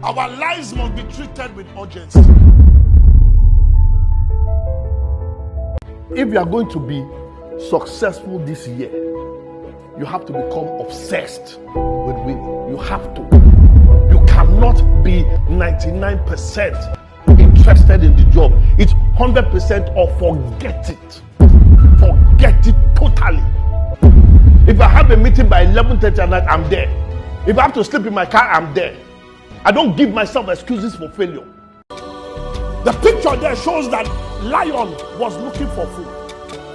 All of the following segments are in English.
Our lives must be treated with urgency. If you are going to be successful this year, you have to become obsessed with winning. You have to. You cannot be 99% interested in the job. It's 100% or forget it. Forget it totally. If I have a meeting by 11:30 at night, I'm there. If I have to sleep in my car, I'm there. I don't give myself excuses for failure. The picture there shows that lion was looking for food.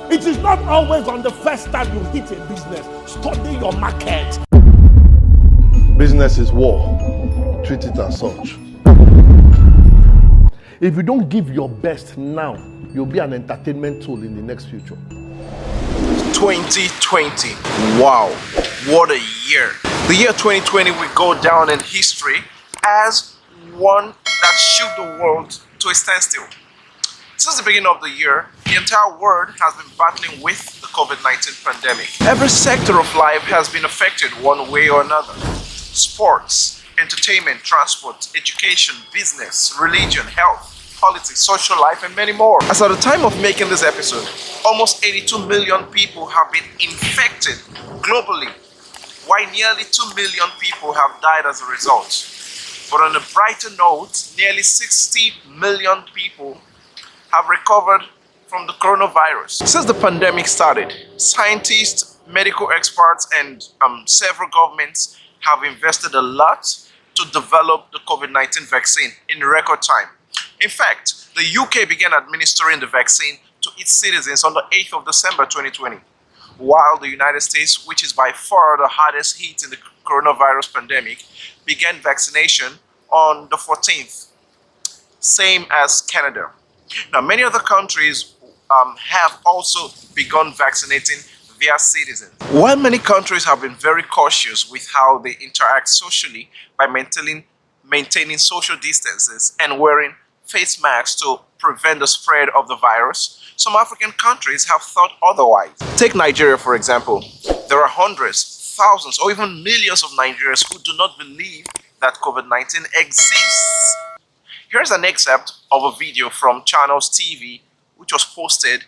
It is not always on the first time you hit a business. Study your market. Business is war. Treat it as such. If you don't give your best now, you'll be an entertainment tool in the next future. 2020. Wow, what a year. The year 2020 will go down in history as one that shook the world to a standstill. Since the beginning of the year, the entire world has been battling with the COVID-19 pandemic. Every sector of life has been affected one way or another. Sports, entertainment, transport, education, business, religion, health, politics, social life, and many more. As at the time of making this episode, almost 82 million people have been infected globally, while nearly 2 million people have died as a result. But on a brighter note, nearly 60 million people have recovered from the coronavirus. Since the pandemic started, scientists, medical experts, and several governments have invested a lot to develop the COVID-19 vaccine in record time. In fact, the UK began administering the vaccine to its citizens on the 8th of December 2020, while the United States, which is by far the hardest hit in the coronavirus pandemic, began vaccination on the 14th, same as Canada. Now, many other countries have also begun vaccinating their citizens. While many countries have been very cautious with how they interact socially by maintaining social distances and wearing face masks to prevent the spread of the virus, some African countries have thought otherwise. Take Nigeria, for example. There are hundreds, thousands, or even millions of Nigerians who do not believe that COVID-19 exists. Here's an excerpt of a video from Channels TV, which was posted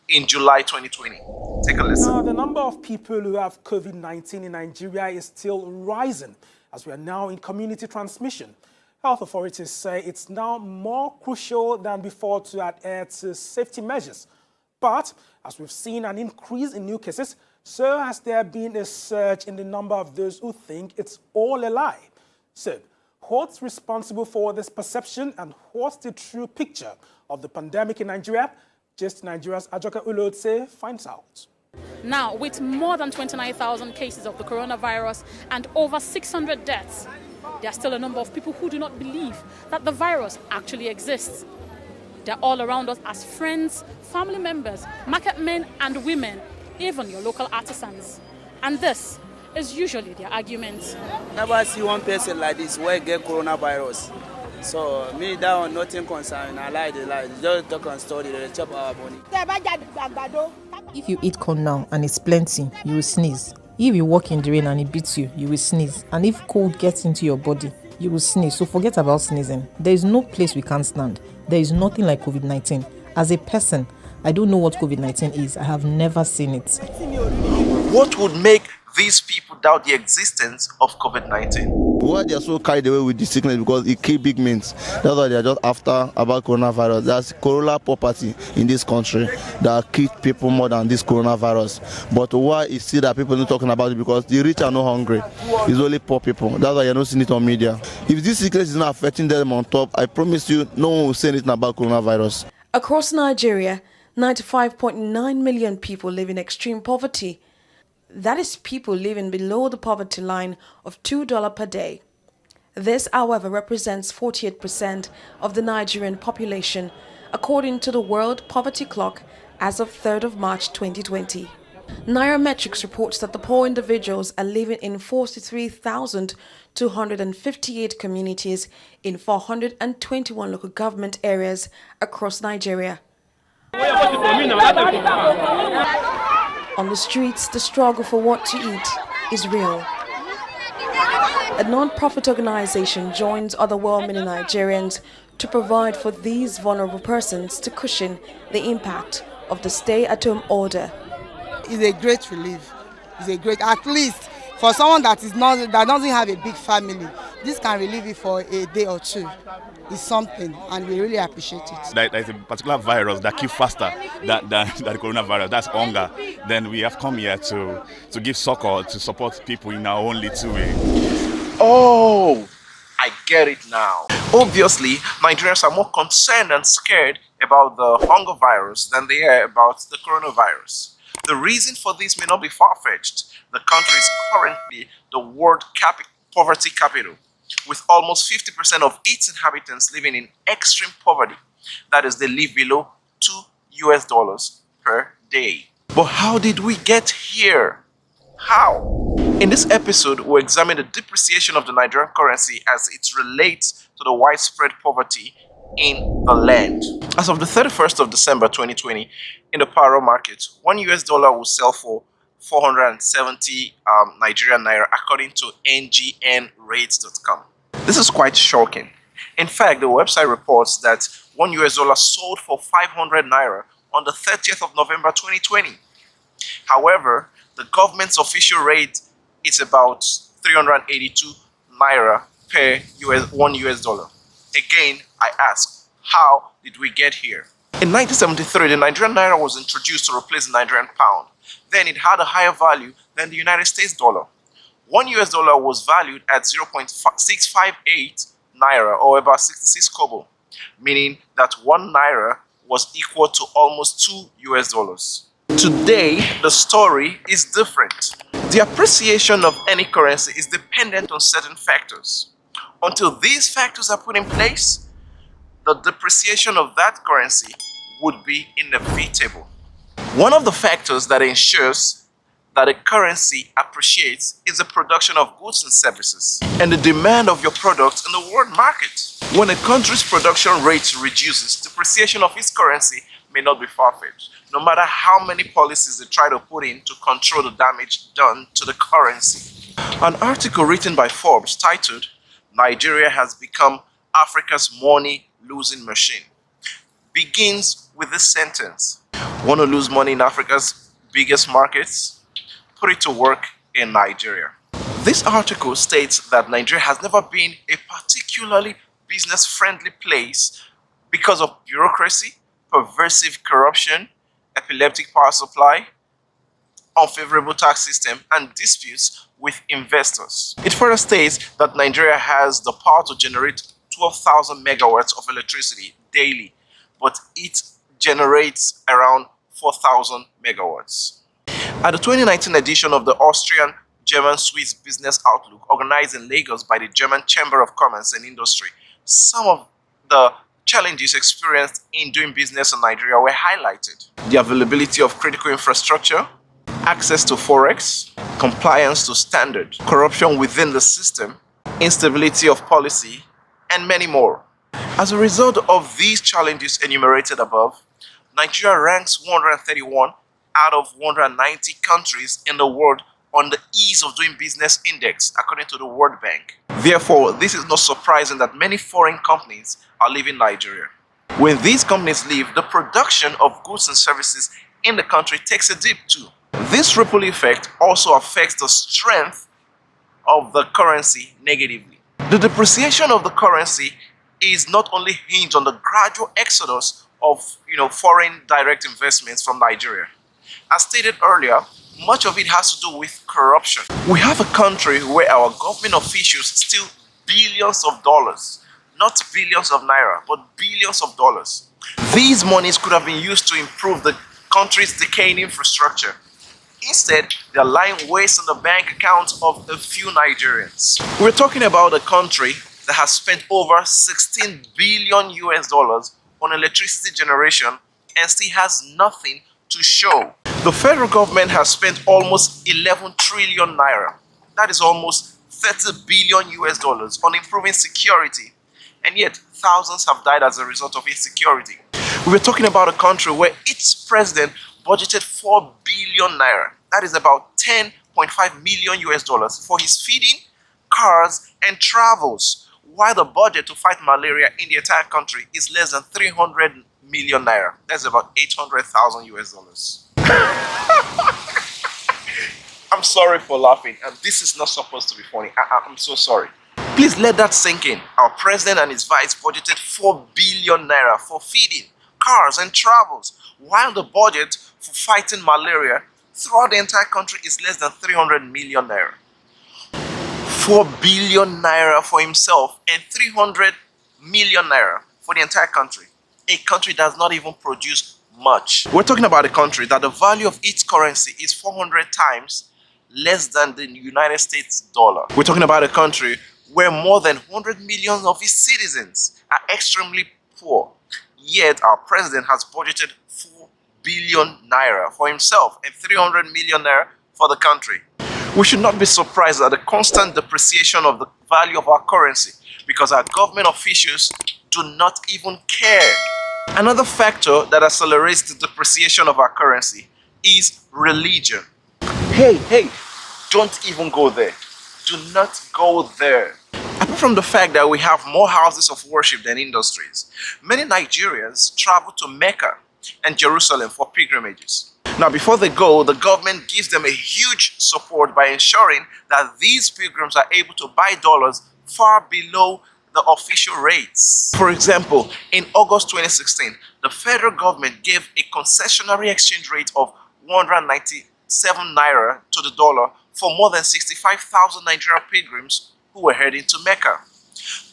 in July 2020. Take a listen. Now, the number of people who have COVID-19 in Nigeria is still rising as we are now in community transmission. Health authorities say it's now more crucial than before to adhere to safety measures. But as we've seen an increase in new cases, so has there been a surge in the number of those who think it's all a lie. So, what's responsible for this perception and what's the true picture of the pandemic in Nigeria? Just Nigeria's Ajoka Ulotse finds out. Now, with more than 29,000 cases of the coronavirus and over 600 deaths, there are still a number of people who do not believe that the virus actually exists. They're all around us as friends, family members, market men and women, even your local artisans. And this is usually their argument. Never see one person like this where get coronavirus. So me, that one nothing concern. I lie, they lie. Just talk and story, they chop our money. If you eat corn now and it's plenty, you will sneeze. If you walk in the rain and it beats you, you will sneeze. And if cold gets into your body, you will sneeze. So forget about sneezing. There is no place we can't stand. There is nothing like COVID-19. As a person, I don't know what COVID-19 is. I have never seen it. What would make these people doubt the existence of COVID-19? Why they are so carried away with the sickness because it kills big means. That's why they are just after about coronavirus. That's corolla property in this country that kills people more than this coronavirus. But why is still that people are not talking about it? Because the rich are not hungry. It's only poor people. That's why you're not seeing it on media. If this sickness is not affecting them on top, I promise you, no one will say anything about coronavirus. Across Nigeria, 95.9 million people live in extreme poverty. That is people living below the poverty line of $2 per day. This, however, represents 48% of the Nigerian population, according to the World Poverty Clock as of 3rd of March 2020. Nairametrics reports that the poor individuals are living in 43,258 communities in 421 local government areas across Nigeria. On the streets, the struggle for what to eat is real. a non-profit organization joins other well-meaning Nigerians to provide for these vulnerable persons to cushion the impact of the stay-at-home order. It's a great relief. It's a great, at least for someone that doesn't have a big family, this can relieve it for a day or two. It's something, and we really appreciate it. There's a particular virus that kills faster than the coronavirus. That's hunger. Then we have come here to give succor, to support people in our own little way. Oh, I get it now. Obviously, Nigerians are more concerned and scared about the hunger virus than they are about the coronavirus. The reason for this may not be far-fetched. The country is currently the world poverty capital, with almost 50% of its inhabitants living in extreme poverty. That is, they live below $2 per day. But how did we get here? How? In this episode, we'll examine the depreciation of the Nigerian currency as it relates to the widespread poverty in the land. As of the 31st of December 2020, in the parallel market, $1 will sell for 470 Nigerian Naira according to ngNrates.com. This is quite shocking. In fact, the website reports that $1 sold for 500 Naira on the 30th of November 2020. However, the government's official rate is about 382 Naira per $1. Again, I ask, how did we get here? In 1973, the Nigerian Naira was introduced to replace the Nigerian pound. Then it had a higher value than the United States dollar. $1 was valued at 0.658 Naira, or about 66 kobo, meaning that 1 Naira was equal to almost $2. Today, the story is different. The appreciation of any currency is dependent on certain factors. Until these factors are put in place, the depreciation of that currency would be inevitable. One of the factors that ensures that a currency appreciates is the production of goods and services and the demand of your products in the world market. When a country's production rate reduces, depreciation of its currency may not be far-fetched, no matter how many policies they try to put in to control the damage done to the currency. An article written by Forbes titled, "Nigeria has become Africa's money-losing machine," begins with this sentence: want to lose money in Africa's biggest markets? Put it to work in Nigeria. This article states that Nigeria has never been a particularly business-friendly place because of bureaucracy, pervasive corruption, epileptic power supply, unfavorable tax system, and disputes with investors. It further states that Nigeria has the power to generate 12,000 megawatts of electricity daily, but it generates around 4,000 megawatts. At the 2019 edition of the Austrian-German-Swiss Business Outlook, organized in Lagos by the German Chamber of Commerce and Industry, some of the challenges experienced in doing business in Nigeria were highlighted. The availability of critical infrastructure, access to forex, compliance to standard, corruption within the system, instability of policy, and many more. As a result of these challenges enumerated above, Nigeria ranks 131 out of 190 countries in the world on the Ease of Doing Business Index, according to the World Bank. Therefore, this is not surprising that many foreign companies are leaving Nigeria. When these companies leave, the production of goods and services in the country takes a dip too. This ripple effect also affects the strength of the currency negatively. The depreciation of the currency is not only hinged on the gradual exodus of foreign direct investments from Nigeria. As stated earlier, much of it has to do with corruption. We have a country where our government officials steal billions of dollars, not billions of naira, but billions of dollars. These monies could have been used to improve the country's decaying infrastructure. Instead, they're lying waste on the bank accounts of a few Nigerians. We're talking about a country that has spent over 16 billion US dollars on electricity generation and still has nothing to show. The federal government has spent almost 11 trillion naira, that is almost 30 billion US dollars, on improving security, and yet thousands have died as a result of insecurity. We're talking about a country where its president budgeted 4 billion naira, that is about 10.5 million US dollars, for his feeding, cars, and travels, while the budget to fight malaria in the entire country is less than 300 million naira. That's about 800,000 US dollars. I'm sorry for laughing, and this is not supposed to be funny. I'm so sorry. Please let that sink in. Our president and his vice budgeted 4 billion naira for feeding, cars, and travels, while the budget for fighting malaria throughout the entire country is less than 300 million naira. 4 billion naira for himself and 300 million naira for the entire country. A country does not even produce much. We're talking about a country that the value of its currency is 400 times less than the United States dollar. We're talking about a country where more than 100 million of its citizens are extremely poor. Yet our president has budgeted 4 billion naira for himself and 300 million naira for the country. We should not be surprised at the constant depreciation of the value of our currency because our government officials do not even care. Another factor that accelerates the depreciation of our currency is religion. Hey, don't even go there. Do not go there. Apart from the fact that we have more houses of worship than industries, many Nigerians travel to Mecca and Jerusalem for pilgrimages. Now, before they go, the government gives them a huge support by ensuring that these pilgrims are able to buy dollars far below the official rates. For example, in August 2016, the federal government gave a concessionary exchange rate of 197 naira to the dollar for more than 65,000 Nigerian pilgrims who were heading to Mecca.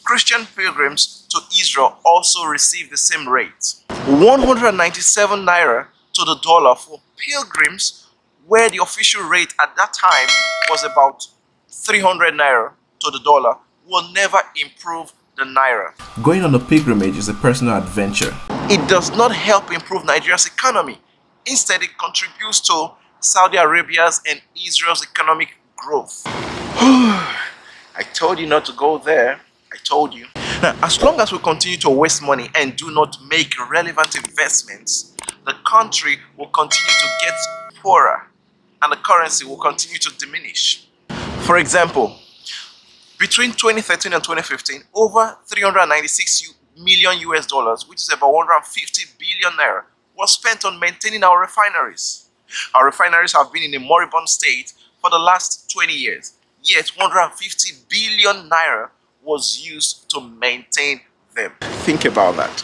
Christian pilgrims to Israel also received the same rate. 197 naira to the dollar for pilgrims, where the official rate at that time was about 300 naira to the dollar, will never improve the naira. Going on a pilgrimage is a personal adventure. It does not help improve Nigeria's economy. Instead, it contributes to Saudi Arabia's and Israel's economic growth. I told you not to go there. I told you. Now, as long as we continue to waste money and do not make relevant investments, the country will continue to get poorer and the currency will continue to diminish. For example, between 2013 and 2015, over 396 million US dollars, which is about 150 billion naira, was spent on maintaining our refineries. Our refineries have been in a moribund state for the last 20 years, yet 150 billion naira was used to maintain them. Think about that.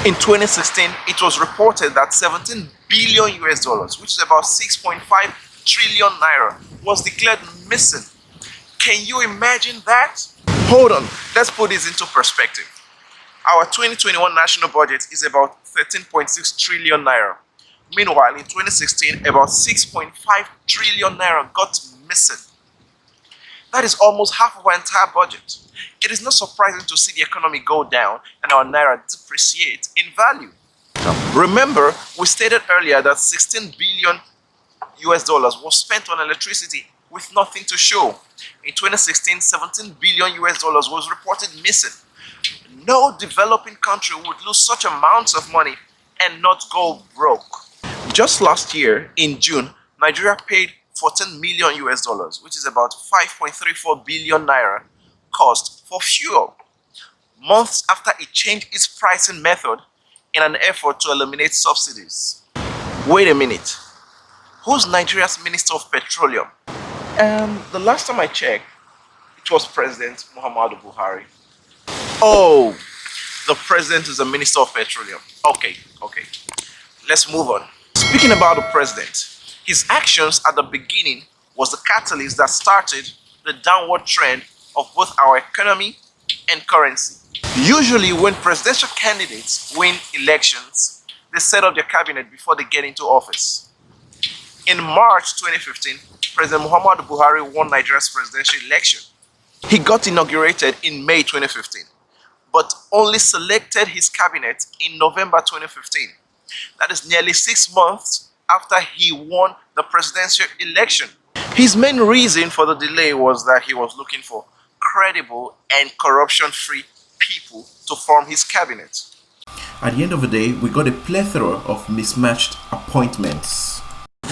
In 2016, it was reported that 17 billion US dollars, which is about 6.5 trillion naira, was declared missing. Can you imagine that? Hold on, let's put this into perspective. Our 2021 national budget is about 13.6 trillion naira. Meanwhile, in 2016, about 6.5 trillion naira got missing. That is almost half of our entire budget. It is not surprising to see the economy go down and our naira depreciate in value. Remember, we stated earlier that 16 billion US dollars was spent on electricity with nothing to show. In 2016, 17 billion US dollars was reported missing. No developing country would lose such amounts of money and not go broke. Just last year, in June, Nigeria paid 14 million US dollars, which is about 5.34 billion naira, cost for fuel, months after it changed its pricing method in an effort to eliminate subsidies. Wait a minute. Who's Nigeria's Minister of Petroleum? The last time I checked, it was President Muhammadu Buhari. Oh, the president is the Minister of Petroleum. Okay. Let's move on. Speaking about the president, his actions at the beginning was the catalyst that started the downward trend of both our economy and currency. Usually when presidential candidates win elections, they set up their cabinet before they get into office. In March 2015, President Muhammadu Buhari won Nigeria's presidential election. He got inaugurated in May 2015, but only selected his cabinet in November 2015. That is nearly 6 months after he won the presidential election. His main reason for the delay was that he was looking for credible and corruption-free people to form his cabinet. At the end of the day, we got a plethora of mismatched appointments.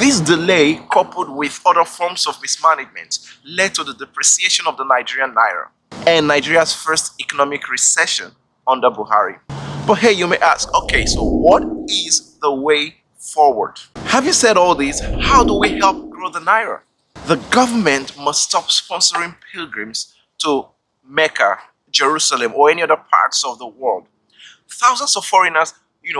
This delay, coupled with other forms of mismanagement, led to the depreciation of the Nigerian Naira and Nigeria's first economic recession under Buhari. But here you may ask, okay, so what is the way forward? Having said all this, how do we help grow the Naira? The government must stop sponsoring pilgrims to Mecca, Jerusalem, or any other parts of the world. Thousands of foreigners,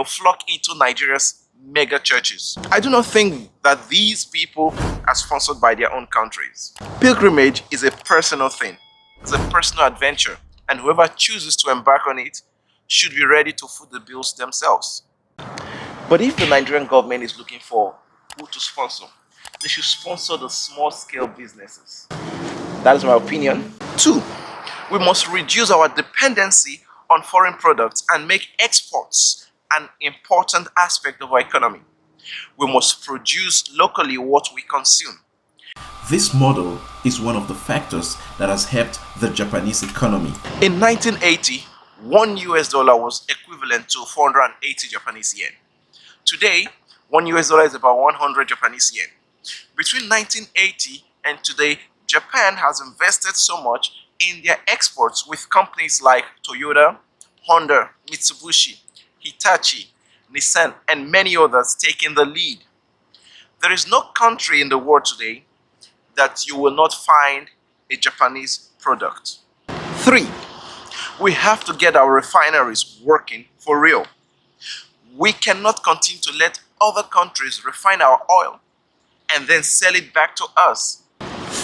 flock into Nigeria's mega churches. I do not think that these people are sponsored by their own countries. Pilgrimage is a personal thing. It's a personal adventure, and whoever chooses to embark on it should be ready to foot the bills themselves. But if the Nigerian government is looking for who to sponsor, they should sponsor the small-scale businesses. That is my opinion. 2, we must reduce our dependency on foreign products and make exports an important aspect of our economy. We must produce locally what we consume. This model is one of the factors that has helped the Japanese economy. In 1980, $1 was equivalent to 480 Japanese yen. Today, $1 is about 100 Japanese yen. Between 1980 and today, Japan has invested so much in their exports with companies like Toyota, Honda, Mitsubishi, Hitachi, Nissan, and many others taking the lead. There is no country in the world today that you will not find a Japanese product. 3, we have to get our refineries working for real. We cannot continue to let other countries refine our oil and then sell it back to us.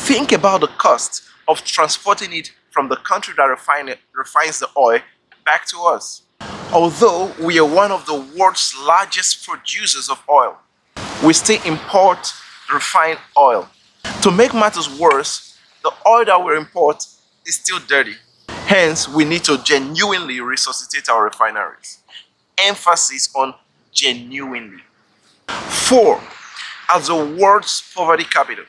Think about the cost of transporting it from the country that refines the oil back to us. Although we are one of the world's largest producers of oil, we still import refined oil. To make matters worse, the oil that we import is still dirty. Hence, we need to genuinely resuscitate our refineries. Emphasis on genuinely. 4, as the world's poverty capital,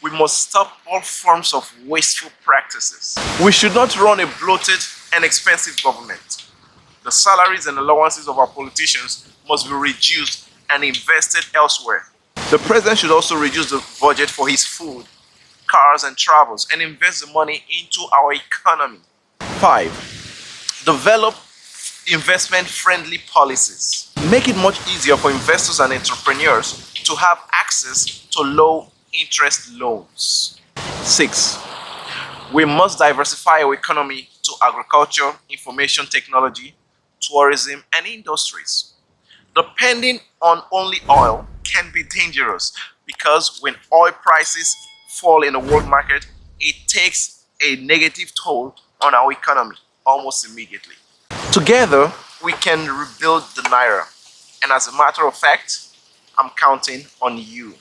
we must stop all forms of wasteful practices. We should not run a bloated and expensive government. The salaries and allowances of our politicians must be reduced and invested elsewhere. The president should also reduce the budget for his food, cars, and travels and invest the money into our economy. 5, develop investment-friendly policies. Make it much easier for investors and entrepreneurs to have access to low-interest loans. 6, we must diversify our economy to agriculture, information technology, tourism, and industries. Depending on only oil can be dangerous because when oil prices fall in the world market, it takes a negative toll on our economy almost immediately. Together, we can rebuild the Naira. And as a matter of fact, I'm counting on you.